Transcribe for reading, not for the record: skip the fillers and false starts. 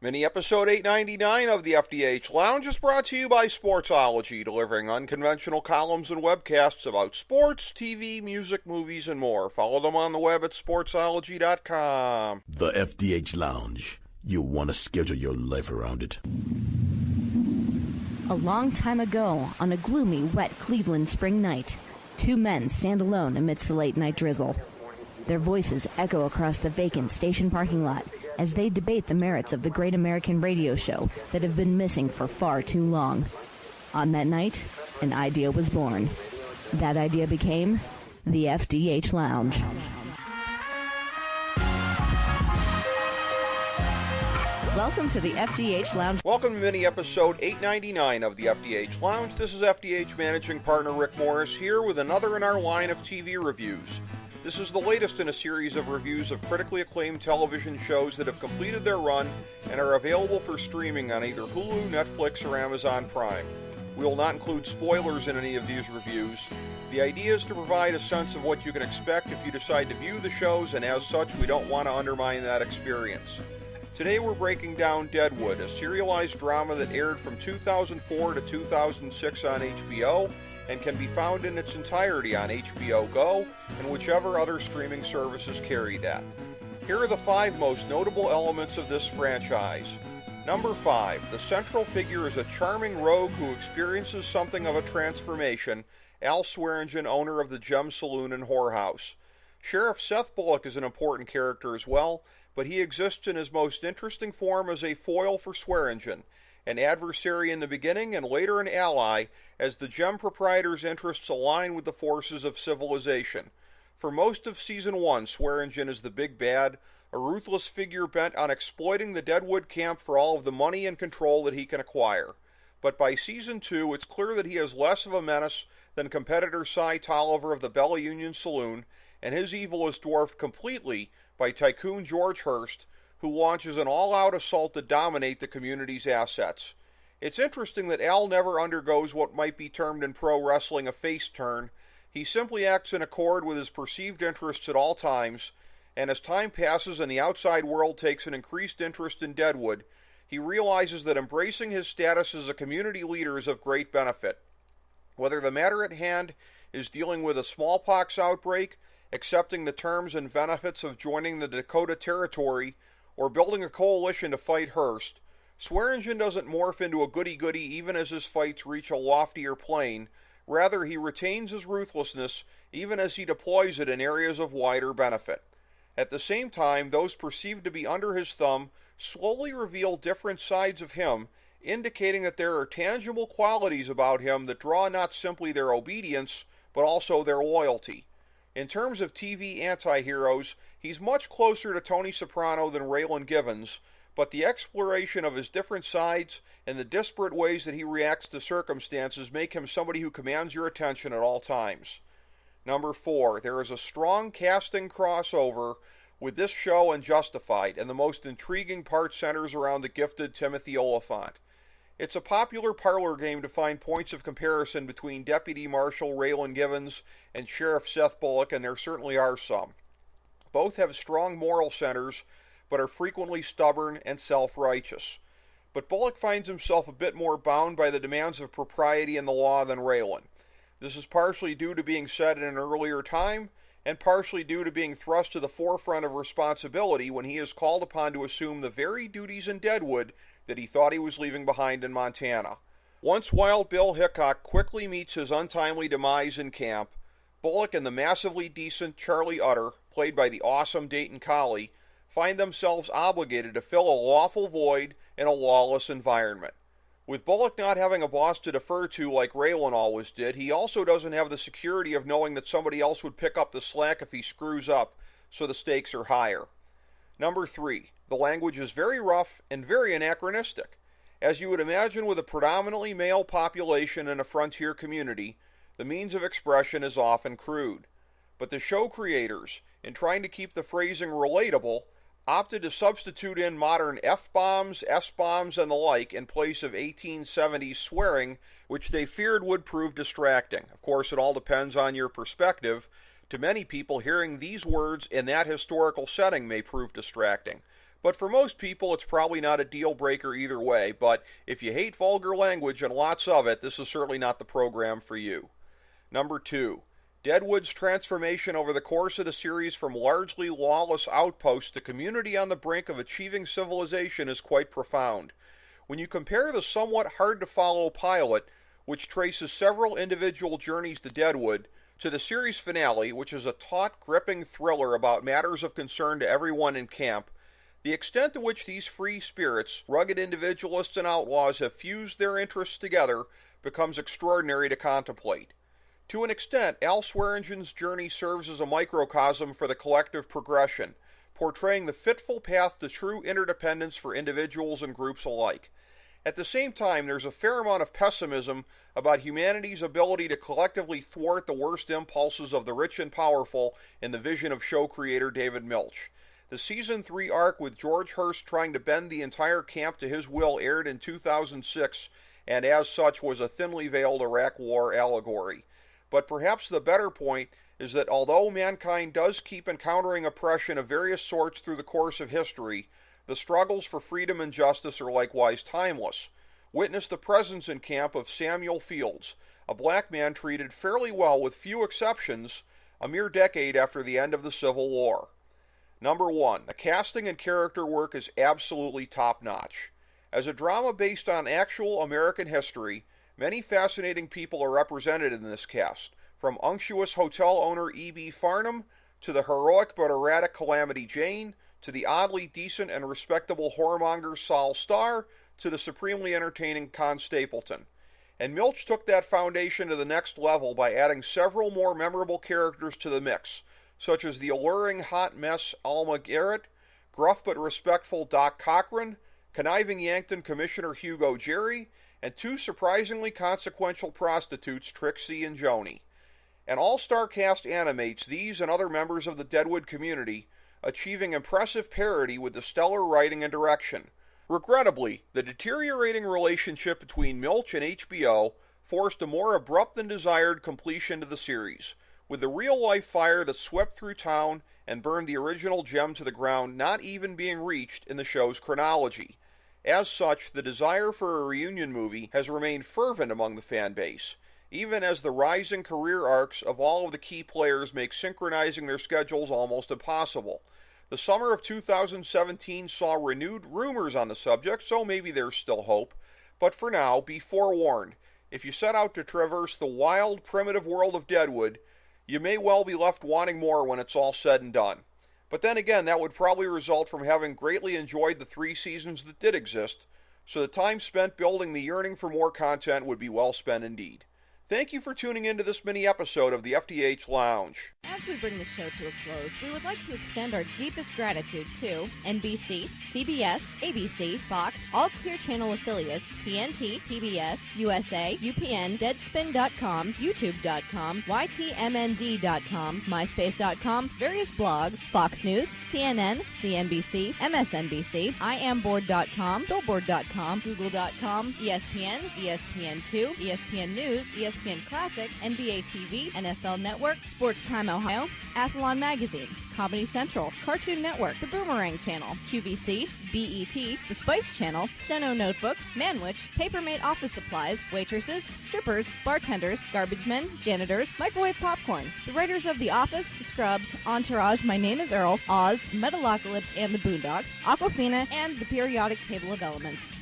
Mini episode 899 of the FDH Lounge is brought to you by Sportsology, delivering unconventional columns and webcasts about sports, TV, music, movies, and more. Follow them on the web at sportsology.com. The FDH Lounge. You want to schedule your life around it. A long time ago, on a gloomy, wet Cleveland spring night, two men stand alone amidst the late-night drizzle. Their voices echo across the vacant station parking lot as they debate the merits of the great American radio show that have been missing for far too long. On that night, an idea was born. That idea became the FDH Lounge. Welcome to the FDH Lounge. Welcome to mini episode 899 of the FDH Lounge. This is FDH Managing Partner Rick Morris here with another in our line of TV reviews. This is the latest in a series of reviews of critically acclaimed television shows that have completed their run and are available for streaming on either Hulu, Netflix, or Amazon Prime. We will not include spoilers in any of these reviews. The idea is to provide a sense of what you can expect if you decide to view the shows, and as such, we don't want to undermine that experience. Today we're breaking down Deadwood, a serialized drama that aired from 2004 to 2006 on HBO, and can be found in its entirety on HBO Go and whichever other streaming services carry that. Here are the 5 most notable elements of this franchise. Number 5. The central figure is a charming rogue who experiences something of a transformation, Al Swearingen, owner of the Gem Saloon and Whorehouse. Sheriff Seth Bullock is an important character as well, but he exists in his most interesting form as a foil for Swearingen, an adversary in the beginning and later an ally, as the Gem proprietor's interests align with the forces of civilization. For most of Season 1, Swearingen is the big bad, a ruthless figure bent on exploiting the Deadwood camp for all of the money and control that he can acquire. But by Season 2, it's clear that he is less of a menace than competitor Cy Tolliver of the Bella Union Saloon, and his evil is dwarfed completely by Tycoon George Hurst, who launches an all-out assault to dominate the community's assets. It's interesting that Al never undergoes what might be termed in pro wrestling a face turn. He simply acts in accord with his perceived interests at all times, and as time passes and the outside world takes an increased interest in Deadwood, he realizes that embracing his status as a community leader is of great benefit. Whether the matter at hand is dealing with a smallpox outbreak, accepting the terms and benefits of joining the Dakota Territory, or building a coalition to fight Hearst, Swearingen doesn't morph into a goody-goody even as his fights reach a loftier plane. Rather, he retains his ruthlessness even as he deploys it in areas of wider benefit. At the same time, those perceived to be under his thumb slowly reveal different sides of him, indicating that there are tangible qualities about him that draw not simply their obedience, but also their loyalty. In terms of TV anti-heroes, he's much closer to Tony Soprano than Raylan Givens, but the exploration of his different sides and the disparate ways that he reacts to circumstances make him somebody who commands your attention at all times. Number 4. There is a strong casting crossover with this show and Justified, and the most intriguing part centers around the gifted Timothy Olyphant. It's a popular parlor game to find points of comparison between Deputy Marshal Raylan Givens and Sheriff Seth Bullock, and there certainly are some. Both have strong moral centers, but are frequently stubborn and self-righteous. But Bullock finds himself a bit more bound by the demands of propriety and the law than Raylan. This is partially due to being set in an earlier time, and partially due to being thrust to the forefront of responsibility when he is called upon to assume the very duties in Deadwood that he thought he was leaving behind in Montana. Once Wild Bill Hickok quickly meets his untimely demise in camp, Bullock and the massively decent Charlie Utter, played by the awesome Dayton Collie, find themselves obligated to fill a lawful void in a lawless environment. With Bullock not having a boss to defer to like Raylan always did, he also doesn't have the security of knowing that somebody else would pick up the slack if he screws up, so the stakes are higher. Number 3. The language is very rough and very anachronistic. As you would imagine with a predominantly male population in a frontier community, the means of expression is often crude. But the show creators, in trying to keep the phrasing relatable, opted to substitute in modern F-bombs, S-bombs, and the like in place of 1870s swearing, which they feared would prove distracting. Of course, it all depends on your perspective. To many people, hearing these words in that historical setting may prove distracting. but for most people it's probably not a deal breaker either way, but if you hate vulgar language and lots of it, this is certainly not the program for you. Number 2. Deadwood's transformation over the course of the series from largely lawless outpost to community on the brink of achieving civilization is quite profound. When you compare the somewhat hard-to-follow pilot, which traces several individual journeys to Deadwood, to the series finale, which is a taut, gripping thriller about matters of concern to everyone in camp, the extent to which these free spirits, rugged individualists and outlaws, have fused their interests together becomes extraordinary to contemplate. To an extent, Al Swearengen's journey serves as a microcosm for the collective progression, portraying the fitful path to true interdependence for individuals and groups alike. At the same time, there's a fair amount of pessimism about humanity's ability to collectively thwart the worst impulses of the rich and powerful in the vision of show creator David Milch. The Season 3 arc with George Hurst trying to bend the entire camp to his will aired in 2006, and as such was a thinly veiled Iraq War allegory. But perhaps the better point is that although mankind does keep encountering oppression of various sorts through the course of history, the struggles for freedom and justice are likewise timeless. Witness the presence in camp of Samuel Fields, a black man treated fairly well with few exceptions, a mere decade after the end of the Civil War. Number 1. The casting and character work is absolutely top-notch. As a drama based on actual American history, many fascinating people are represented in this cast, from unctuous hotel owner E.B. Farnham, to the heroic but erratic Calamity Jane, to the oddly decent and respectable whoremonger Sol Starr, to the supremely entertaining Con Stapleton. And Milch took that foundation to the next level by adding several more memorable characters to the mix, such as the alluring hot mess Alma Garrett, gruff but respectful Doc Cochran, conniving Yankton Commissioner Hugo Jerry, and two surprisingly consequential prostitutes, Trixie and Joni. An all-star cast animates these and other members of the Deadwood community, achieving impressive parity with the stellar writing and direction. Regrettably, the deteriorating relationship between Milch and HBO forced a more abrupt than desired completion to the series, with the real-life fire that swept through town and burned the original gem to the ground not even being reached in the show's chronology. As such, the desire for a reunion movie has remained fervent among the fan base, even as the rising career arcs of all of the key players make synchronizing their schedules almost impossible. The summer of 2017 saw renewed rumors on the subject, so maybe there's still hope. But for now, be forewarned. If you set out to traverse the wild, primitive world of Deadwood, you may well be left wanting more when it's all said and done. But then again, that would probably result from having greatly enjoyed the 3 seasons that did exist, so the time spent building the yearning for more content would be well spent indeed. Thank you for tuning into this mini-episode of the FDH Lounge. As we bring the show to a close, we would like to extend our deepest gratitude to NBC, CBS, ABC, Fox, all Clear Channel affiliates, TNT, TBS, USA, UPN, Deadspin.com, YouTube.com, YTMND.com, MySpace.com, various blogs, Fox News, CNN, CNBC, MSNBC, IamBoard.com, Billboard.com, Google.com, ESPN, ESPN2, ESPN News, ESPN Classic, NBA TV, NFL Network, Sports Time Ohio, Athlon Magazine, Comedy Central, Cartoon Network, The Boomerang Channel, QVC, BET, The Spice Channel, Steno Notebooks, Manwich, Papermate Office Supplies, waitresses, strippers, bartenders, garbage men, janitors, microwave popcorn, the writers of The Office, Scrubs, Entourage, My Name is Earl, Oz, Metalocalypse and the Boondocks, Aquafina, and the Periodic Table of Elements.